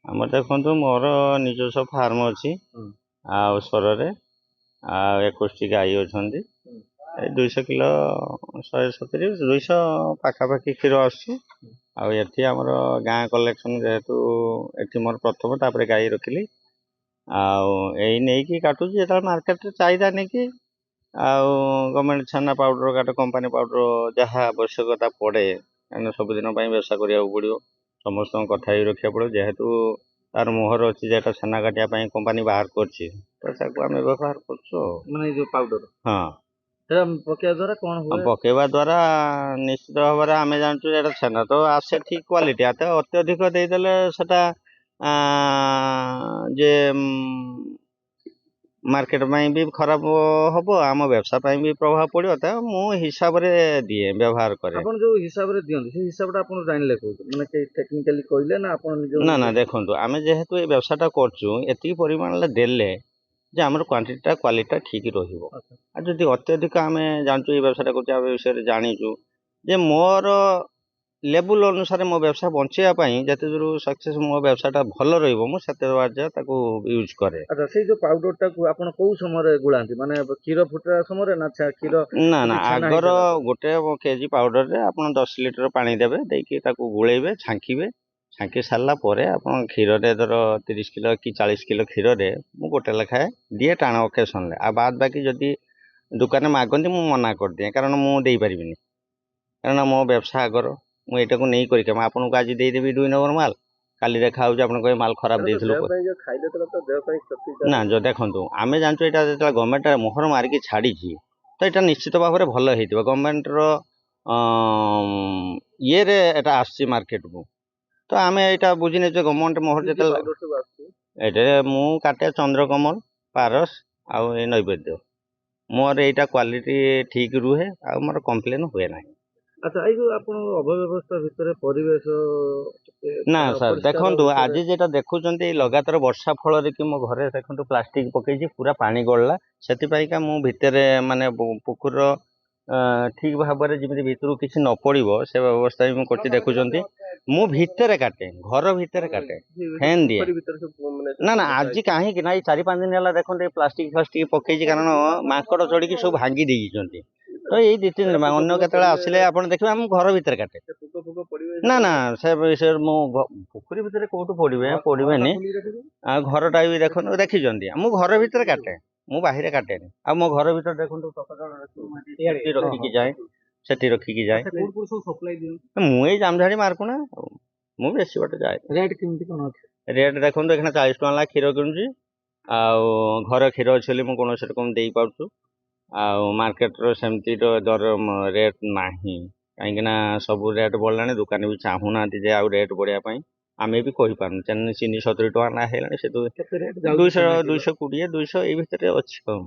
ଆମର ଦେଖନ୍ତୁ ମୋର ନିଜସ୍ୱ ଫାର୍ମ ଅଛି ଆଉ ସରରେ ଆଉ 21ଟି ଗାଈ ଅଛନ୍ତି। ଏଇ 200 କିଲୋ 170 200 ପାଖାପାଖି କ୍ଷୀର ଆସୁଛି। ଆଉ ଏଠି ଆମର ଗାଁ କଲେକ୍ସନ ଯେହେତୁ ଏଠି ମୋର ପ୍ରଥମ, ତାପରେ ଗାଈ ରଖିଲି ଆଉ ଏଇ ନେଇକି କାଟୁଛି ଯେତେବେଳେ ମାର୍କେଟରେ ଚାହିଦା ନେଇକି ଆଉ ଗଭର୍ଣ୍ଣମେଣ୍ଟ ଛେନା ପାଉଡ଼ର କାଟ କମ୍ପାନୀ ପାଉଡ଼ର ଯାହା ଆବଶ୍ୟକତା ପଡ଼େ, କାହିଁକିନା ସବୁଦିନ ପାଇଁ ବ୍ୟବସାୟ କରିବାକୁ ପଡ଼ିବ, ସମସ୍ତଙ୍କ କଥା ବି ରଖିବାକୁ ପଡ଼ିବ। ଯେହେତୁ ତାର ମୋହର ଅଛି ଯେ ଏଟା ଛେନା କାଟିବା ପାଇଁ କମ୍ପାନୀ ବାହାର କରିଛି, ତ ତାକୁ ଆମେ ବ୍ୟବହାର କରୁଛୁ ଆଉ। ମାନେ ଯୋଉ ପାଉଡର ହଁ, ସେଟା ପକେଇବା ଦ୍ୱାରା କ'ଣ ହୁଏ? ପକେଇବା ଦ୍ୱାରା ନିଶ୍ଚିତ ଭାବରେ ଆମେ ଜାଣିଛୁ ଯେ ଏଟା ଛେନା ତ ଆସେ ଠିକ୍ କ୍ୱାଲିଟି, ଏତେ ଅତ୍ୟଧିକ ଦେଇଦେଲେ ସେଟା ଯେ ମାର୍କେଟ ପାଇଁ ବି ଖରାପ ହବ, ଆମ ବ୍ୟବସାୟ ପାଇଁ ବି ପ୍ରଭାବ ପଡ଼ିବ। ତ ମୁଁ ହିସାବରେ ଦିଏ, ବ୍ୟବହାର କରେ। ଆପଣ ଯୋଉ ହିସାବରେ ଦିଅନ୍ତି ସେଇ ହିସାବଟା ଆପଣ ଜାଣିଲେ କୋଉଠୁ? ମାନେ କେହି ଟେକ୍ନିକାଲି କହିଲେ ନା ଆପଣ ନିଜେ? ନା ଦେଖନ୍ତୁ, ଆମେ ଯେହେତୁ ଏ ବ୍ୟବସାୟଟା କରୁଛୁ, ଏତିକି ପରିମାଣରେ ଦେଲେ ଯେ ଆମର କ୍ୱାଣ୍ଟିଟିଟା କ୍ୱାଲିଟିଟା ଠିକ୍ ରହିବ। ଆଉ ଯଦି ଅତ୍ୟଧିକ ଆମେ ଜାଣିଛୁ ଏ ବ୍ୟବସାୟଟା କରୁଛୁ, ଆମ ବିଷୟରେ ଜାଣିଛୁ ଯେ ମୋର ଲେବୁଲ ଅନୁସାରେ ମୋ ବ୍ୟବସାୟ ବଞ୍ଚେଇବା ପାଇଁ ଯେତେ ଦୂର ସକ୍ସେସ୍ ମୋ ବ୍ୟବସାୟଟା ଭଲ ରହିବ, ମୁଁ ସେତେ ବାଟ ତାକୁ ୟୁଜ୍ କରେ। ଆଚ୍ଛା, ସେଇ ଯୋଉ ପାଉଡରଟାକୁ ଆପଣ କୋଉ ସମୟରେ ଗୋଳାନ୍ତି? ମାନେ କ୍ଷୀର ଫୁଟିବା ସମୟରେ ନା କ୍ଷୀର ନା ଛେନା ଆଗର ହେଇସାରିଲା ପରେ? ଗୋଟେ କେଜି ପାଉଡରରେ ଆପଣ 10 ଲିଟର ପାଣି ଦେବେ, ଦେଇକି ତାକୁ ଗୋଳେଇବେ, ଛାଙ୍କିବେ। ଛାଙ୍କି ସାରିଲା ପରେ ଆପଣ କ୍ଷୀରରେ ଧର 30 କିଲୋ କି 40 କିଲୋ କ୍ଷୀରରେ ମୁଁ ଗୋଟେ ଲେଖାଏଁ ଦିଏ ଟାଣ ଅକେସନରେ। ଆଉ ବାଦ ବାକି ଯଦି ଦୋକାନରେ ମାଗନ୍ତି ମୁଁ ମନା କରିଦିଏ, କାରଣ ମୁଁ ଦେଇପାରିବିନି, କାରଣ ମୋ ବ୍ୟବସାୟ ଆଗର ମୁଁ ଏଇଟାକୁ ନେଇ କରିକି ଆପଣଙ୍କୁ ଆଜି ଦେଇଦେବି 2 ନମ୍ବର ମାଲ, କାଲି ଦେଖା ହେଉଛି ଆପଣ କହିବେ ମାଲ ଖରାପ ଦେଇଥିଲୁ। ନା ଯୋଉ ଦେଖନ୍ତୁ, ଆମେ ଜାଣିଛୁ ଏଇଟା ଯେତେବେଳେ ଗଭର୍ଣ୍ଣମେଣ୍ଟ ମୋହର ମାରିକି ଛାଡ଼ିଛି, ତ ଏଇଟା ନିଶ୍ଚିତ ଭାବରେ ଭଲ ହେଇଥିବ। ଗଭର୍ଣ୍ଣମେଣ୍ଟର ଇଏରେ ଏଟା ଆସିଛି ମାର୍କେଟକୁ, ତ ଆମେ ଏଇଟା ବୁଝିନେ ଯେ ଗଭର୍ଣ୍ଣମେଣ୍ଟ ମୋହର ଯେତେବେଳେ ଏଇଟା ମୁଁ କାଟେ ଚନ୍ଦ୍ରକମଲ, ପାରସ ଆଉ ଏଇ ନୈବେଦ୍ୟ। ମୋର ଏଇଟା କ୍ୱାଲିଟି ଠିକ୍ ରୁହେ, ଆଉ ମୋର କମ୍ପ୍ଲେନ୍ ହୁଏ ନାହିଁ। ଆଚ୍ଛା, ଏଇ ଯୋଉ ଆପଣଙ୍କ ଅବ୍ୟବସ୍ଥା ଭିତରେ ପରିବେଶ ନା ସାର୍ ଦେଖନ୍ତୁ, ଆଜି ଯେଟା ଦେଖୁଛନ୍ତି ଲଗାତାର ବର୍ଷା ଫଳରେ କି ମୋ ଘରେ ଦେଖନ୍ତୁ ପ୍ଲାଷ୍ଟିକ ପକେଇଛି, ପୁରା ପାଣି ଗଳିଲା। ସେଥିପାଇଁକା ମୁଁ ଭିତରେ ମାନେ ପୋଖରୀର ଠିକ୍ ଭାବରେ ଯେମିତି ଭିତରୁ କିଛି ନ ପଡ଼ିବ ସେ ବ୍ୟବସ୍ଥା ବି ମୁଁ କରିଛି। ଦେଖୁଛନ୍ତି ମୁଁ ଭିତରେ କାଟେ, ଘର ଭିତରେ କାଟେ, ଫ୍ୟାନ୍ ଦିଏ। ନା ଆଜି କାହିଁକି ନା ଏଇ 4-5 ଦିନ ହେଲା ଦେଖନ୍ତୁ ଏଇ ପ୍ଲାଷ୍ଟିକ ଫ୍ଲାଷ୍ଟିକ ପକେଇଛି, କାରଣ ମାଙ୍କଡ଼ ଚଢ଼ିକି ସବୁ ଭାଙ୍ଗି ଦେଇଛନ୍ତି। ତ ଏଇ 2-3 ଦିନ ଅନ୍ୟ କେତେବେଳେ ଆସିଲେ ଆପଣ ଦେଖିବେ ଆମ ଘର ଭିତରେ କାଟେ। ନା ସେ ବିଷୟରେ ମୁଁ ପୋଖରୀ ଭିତରେ କୋଉଠୁ ପଡ଼ିବେନି। ଆଉ ଘରଟା ବି ଦେଖନ୍ତୁ, ଦେଖିଛନ୍ତି ମୁଁ ଘର ଭିତରେ କାଟେ, ମୁଁ ବାহিରେ କାଟେନି। ଆଉ ମୋ ଘର ଭିତରେ ଦେଖନ୍ତୁ ସେଠି ରଖିକି ଯାଏ, ସେଠି ରଖିକି ଯାଏ। ମୁଁ ଏଇ ଜାମଝାଡ଼ି ମାର୍କୁଣା, ମୁଁ ବେଶୀ ବାଟ ଯାଏ। ରେଟ୍ କେମିତି କ'ଣ ଅଛି? ରେଟ୍ ଦେଖନ୍ତୁ, ଏখানে 40 ଟଙ୍କା ଲେଖା କ୍ଷୀର କିଣୁଛି। ଆଉ ଘର କ୍ଷୀର ଅଛି ବୋଲି ମୁଁ କୌଣସି ରକମ ଦେଇପାରୁଛୁ। ଆଉ ମାର୍କେଟର ସେମିତିର ଦର ରେଟ୍ ନାହିଁ, କାହିଁକିନା ସବୁ ରେଟ୍ ବଢ଼ିଲାଣି। ଦୋକାନୀ ବି ଚାହୁଁନାହାନ୍ତି ଯେ ଆଉ ରେଟ୍ ବଢ଼ିବା ପାଇଁ, ଆମେ ବି କହିପାରୁନୁ। ଚିନି 70 ଟଙ୍କା ନା ହେଇଗଲାଣି, ସେ 220 220 200 ଏଇ ଭିତରେ ଅଛି ଆଉ।